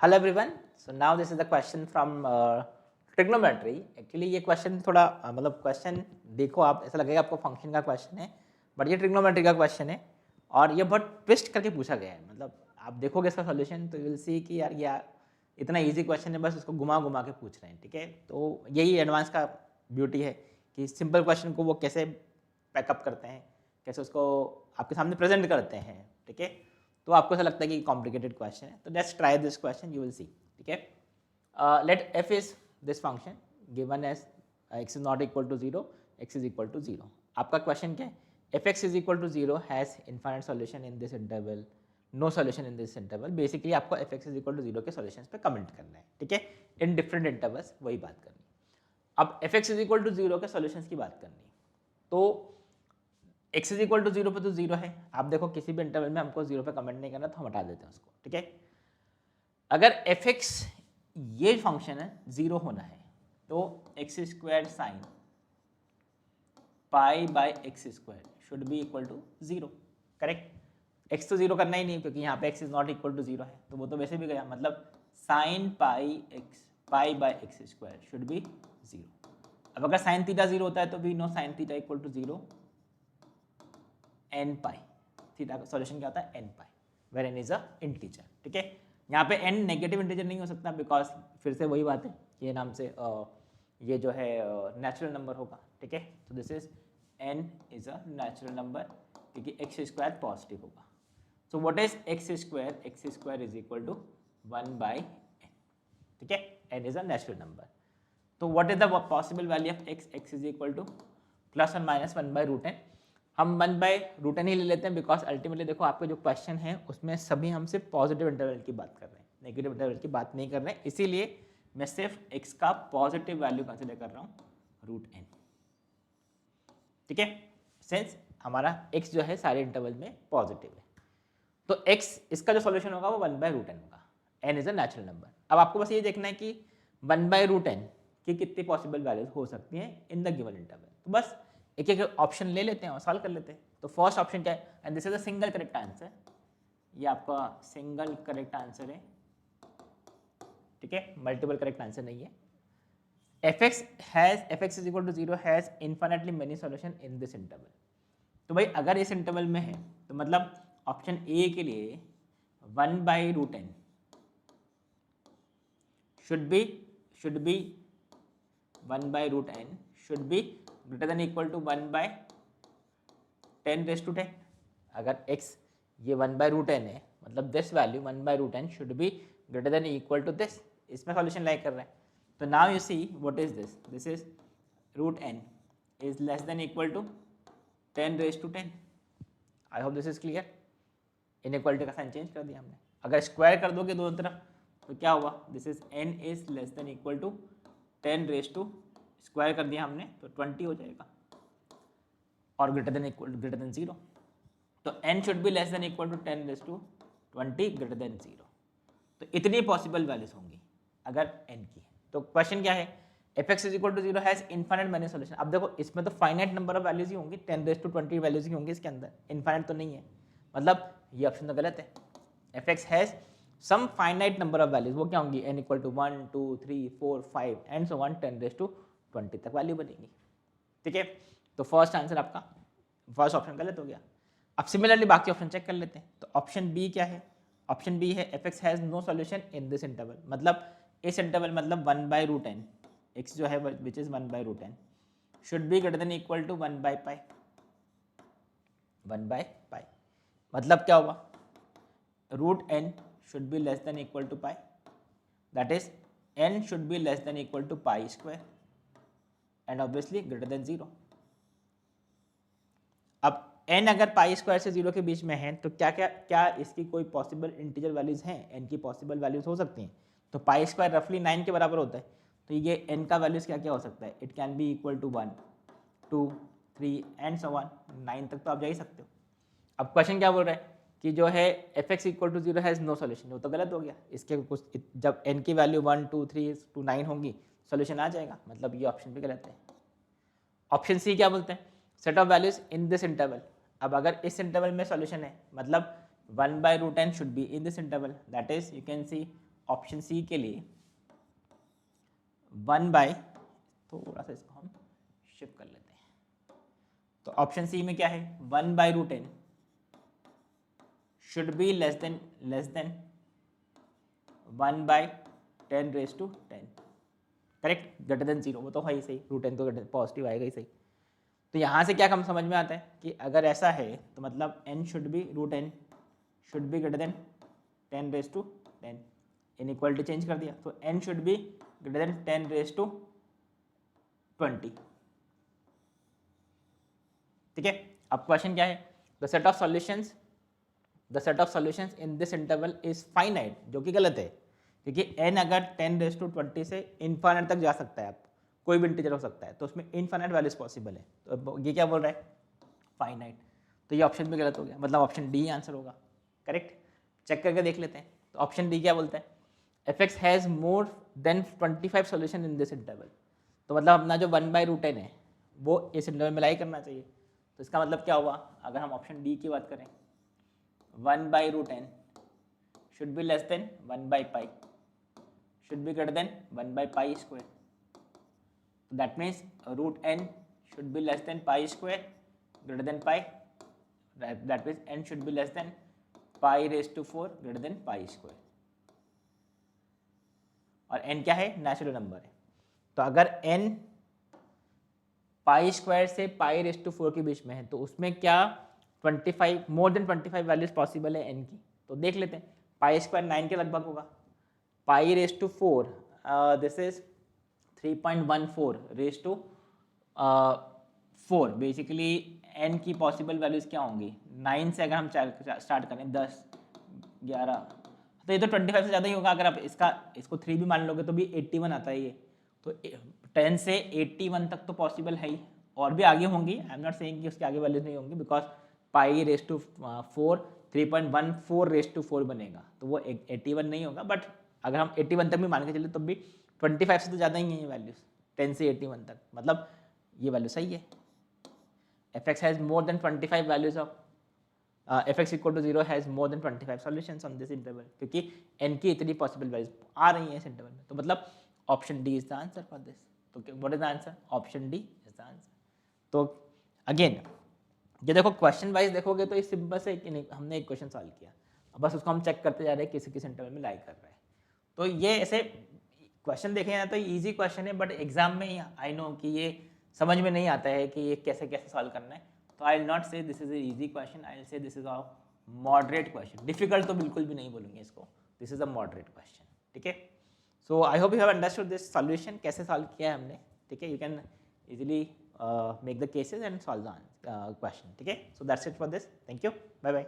Hello everyone. So now this is the question from trigonometry. Actually ये question थोड़ा मतलब question देखो आप ऐसा लगेगा आपको फंक्शन का question है, बट ये ट्रिग्नोमेट्री का question है और ये बहुत ट्विस्ट करके पूछा गया है. मतलब आप देखोगे इसका सॉल्यूशन तो यू विल सी कि यार इतना इजी क्वेश्चन है, बस उसको घुमा घुमा के पूछ रहे हैं. ठीक है, तो यही एडवांस का ब्यूटी है कि सिंपल क्वेश्चन को वो कैसे पैकअप करते हैं, कैसे उसको आपके सामने प्रेजेंट करते हैं. ठीक है, तो आपको ऐसा लगता है कि कॉम्प्लिकेटेड क्वेश्चन है, तो let's try this question, you will see. ठीक है, let F is this function given as X is not equal to 0, X is equal to 0. आपका क्वेश्चन क्या है? F x is equal to 0 has infinite solution in this interval, no solution in this interval. Basically आपको F x is equal to 0 के solutions पे comment करना है. ठीक है, इन डिफरेंट इंटरवल्स वही बात करनी है. अब F x is equal to 0 के सॉल्यूशंस की बात करनी है, तो x इज इक्वल टू 0 पे तो 0 है. आप देखो किसी भी इंटरवल में हमको 0 पे कमेंट नहीं करना, तो हम हटा देते हैं उसको. ठीक है, अगर एफ एक्स ये फंक्शन है 0 होना है तो X square sine pi by X square should be equal to 0. Correct, X तो 0 करना ही नहीं क्योंकि यहाँ पे X is not equal to 0 है, तो वो तो वैसे भी गया. मतलब sine pi X pi by X square should be 0. अब अगर साइन थीटा 0 होता है तो we know sine theta equal to 0 N pi. Theta का सॉल्यूशन क्या होता है? N pi, where N is a integer. ठीक है, यहाँ पे एन नेगेटिव इंटीजर नहीं हो सकता बिकॉज फिर से वही बात है, ये नाम से ये जो है नेचुरल नंबर होगा. ठीक है, तो this is N is a natural number क्योंकि एक्स स्क्वायर पॉजिटिव होगा. So what is X square? X square is equal to 1 by N. ठीक है, N is a natural number. तो what is the possible value of X? X is equal to plus और minus 1 by root N. हम 1 by root N ही ले लेते हैं because ultimately देखो आपके जो क्वेश्चन है उसमें सभी हम सिर्फ पॉजिटिव इंटरवल की बात कर रहे हैं, नेगेटिव इंटरवल की बात नहीं कर रहे हैं. इसीलिए मैं सिर्फ x का पॉजिटिव वैल्यू कंसिडर कर रहा हूँ रूट एन. ठीक है, सिंस हमारा x जो है सारे इंटरवल में पॉजिटिव है, तो x इसका जो सॉल्यूशन होगा वो 1 बाई रूट एन होगा. n is a natural number. अब आपको बस ये देखना है कि 1 बाई रूट एन की कितनी पॉसिबल वैल्यूज हो सकती हैं इन द गिवन इंटरवल. तो बस एक एक ऑप्शन ले लेते हैं और सॉल्व कर लेते हैं. तो फर्स्ट ऑप्शन क्या है? And this is a single correct answer. ये आपका सिंगल करेक्ट आंसर है. ठीक है, मल्टीपल करेक्ट आंसर नहीं है. F x is equal to 0 has infinitely many solution in this interval. तो भाई अगर इस इंटरवल में है तो मतलब ऑप्शन ए के लिए 1 by root N should be 1 by root N should be greater than equal to 1 by 10 raise to 10. अगर x ये 1 बाई रूट एन है मतलब this value 1 by root N should be greater than equal to this. इसमें solution like कर रहे हैं. तो now you see what is this. This is root n is less than equal to 10 raise to 10. I hope this is clear. Inequality का sign change कर दिया हमने. अगर स्क्वायर कर दोगे दोनों तरफ तो क्या हुआ? This is n is less than equal to 10 raise to square कर दिया हमने तो 20 हो जाएगा और ग्रेटर देन 0. तो n should be less than equal to 10 raise to 20 greater than 0. तो इतनी पॉसिबल वैल्यूज होंगी अगर n की है. तो क्वेश्चन क्या है? F x is equal to 0 has infinite many solution. अब देखो इसमें तो फाइनाइट नंबर ऑफ वैल्यूज ही होंगी, 10 रेज टू 20 वैल्यूज ही होंगी इसके अंदर, इनफाइनाइट तो नहीं है. मतलब ये ऑप्शन तो गलत है. F x has some finite number of values. वो क्या होंगी? n equal to 1 2 3 4 5 and so on 10 raise to 20 तक वैल्यू बनेगी. ठीक है, तो फर्स्ट आंसर आपका फर्स्ट ऑप्शन गलत हो गया. अब सिमिलरली बाकी ऑप्शन चेक कर लेते हैं. तो ऑप्शन बी क्या है? ऑप्शन बी है F x has no solution in this interval. मतलब इस इंटरवल मतलब 1 बाई रूट एन, एक्स जो है which is 1 by root N should be greater than equal to 1 by pi. 1 by pi मतलब क्या होगा? Root N should be less than equal to pi, that is n should be less than equal to pi square and obviously greater than 0. अब n अगर pi square से 0 के बीच में है तो क्या इसकी कोई पॉसिबल इंटीजर वैल्यूज हैं? n की पॉसिबल वैल्यूज हो सकती हैं. तो पाई स्क्वायर रफली 9 के बराबर होता है. तो ये n का वैल्यूज क्या क्या हो सकता है? It can be equal to 1 2 3 and so on 9 तक तो आप जा ही सकते हो. अब क्वेश्चन क्या बोल रहा है कि जो है F x equal to 0 has no solution. वो तो गलत हो गया. इसके कुछ जब n की वैल्यू 1 2 3 to 9 होंगी सॉल्यूशन आ जाएगा. मतलब ये ऑप्शन भी गलत है. ऑप्शन सी क्या बोलते हैं? Set of values in this interval. अब अगर इस इंटरवल में सॉल्यूशन है मतलब 1 by root N should be in this interval, that is you can see option C के लिए 1 बाय, थोड़ा सा इसको हम शिफ्ट कर लेते हैं, तो ऑप्शन सी में क्या है 1 by root N should be less than 1 by 10 raise to 10, correct, greater than 0, वो तो है ही सही, रूट एन तो पॉजिटिव आएगा ही सही। तो यहाँ से क्या हम समझ में आता है कि अगर ऐसा है तो मतलब n should be, root n should be greater than 10 raise to 10, inequality change कर दिया, तो n should be greater than 10 raise to 20, ठीक है। अब क्वेश्चन क्या है, the set of solutions in this interval is finite, जो कि गलत है, क्योंकि n अगर 10 रेज टू 20 से इनफाइनाइट तक जा सकता है, आप कोई भी इंटीजर हो सकता है, तो उसमें इनफाइनाइट वैल्यूज पॉसिबल है, तो ये क्या बोल रहा है फाइनाइट, तो ये ऑप्शन भी गलत हो गया, मतलब ऑप्शन डी आंसर होगा, करेक्ट। चेक करके देख लेते हैं, तो ऑप्शन डी क्या बोलता है, F has more than 25 solution in this interval, तो मतलब अपना जो 1 बाई रूट एन है वो इस इंटरवल में लाई करना चाहिए, तो इसका मतलब क्या हुआ, अगर हम ऑप्शन डी की बात करें 1 by root N should be less than 1 by pi, should be greater than 1 by pi square, that means root n should be less than pi square greater than pi, that means n should be less than pi raised to 4 greater than pi square, और n क्या है natural number है, तो अगर n pi square से पाई raised to 4 के बीच में है तो उसमें क्या 25 मोर देन 25 वैल्यूज पॉसिबल है n की, तो देख लेते हैं, पाई स्क्वायर 9 के लगभग होगा, pi raised to 4 this is 3.14 raise to 4, basically n की पॉसिबल वैल्यूज़ क्या होंगी, 9 से अगर हम स्टार्ट करें 10 11, तो ये तो 25 से ज़्यादा ही होगा, अगर आप इसको 3 भी मान लोगे तो भी 81 आता है ये, तो 10 से 81 तक तो पॉसिबल है ही, और भी आगे होंगी, आई एम नॉट सेइंग कि उसके आगे वैल्यूज नहीं होंगी, because pi raise to 4 3.14 raise to 4 बनेगा, तो वो 81 नहीं होगा, बट अगर हम 81 तक भी मान के चले तब भी 25 से तो ज़्यादा ही है ये वैल्यूज, 10 से 81 तक, मतलब ये वैल्यू सही है, F x has more than 25 values of f x equal to 0 has more than 25 solutions on this interval, क्योंकि n की इतनी पॉसिबल वैल्यूज आ रही हैं इस इंटरवल में, तो मतलब option D is the answer for this, तो what is the answer, option D is the answer. तो अगेन ये देखो क्वेश्चन वाइज देखोगे तो इस सिंपल से हमने एक क्वेश्चन सॉल्व किया, अब बस उसको हम चेक करते जा रहे हैं किसी किस इंटरवल में लाई कर रहा है, तो ये ऐसे क्वेश्चन देखें ना तो इजी क्वेश्चन है, बट एग्जाम में आई नो कि ये समझ में नहीं आता है कि ये कैसे कैसे सॉल्व करना है, तो I will not say this is a easy question, I will say this is a moderate question, difficult तो बिल्कुल भी नहीं बोलूँगी इसको, this is a moderate question, ठीक है। So I hope you have understood this solution, कैसे solve किया है हमने, ठीक है, you can easily make the cases and solve the question, ठीक है। So that's it for this, thank you, bye bye.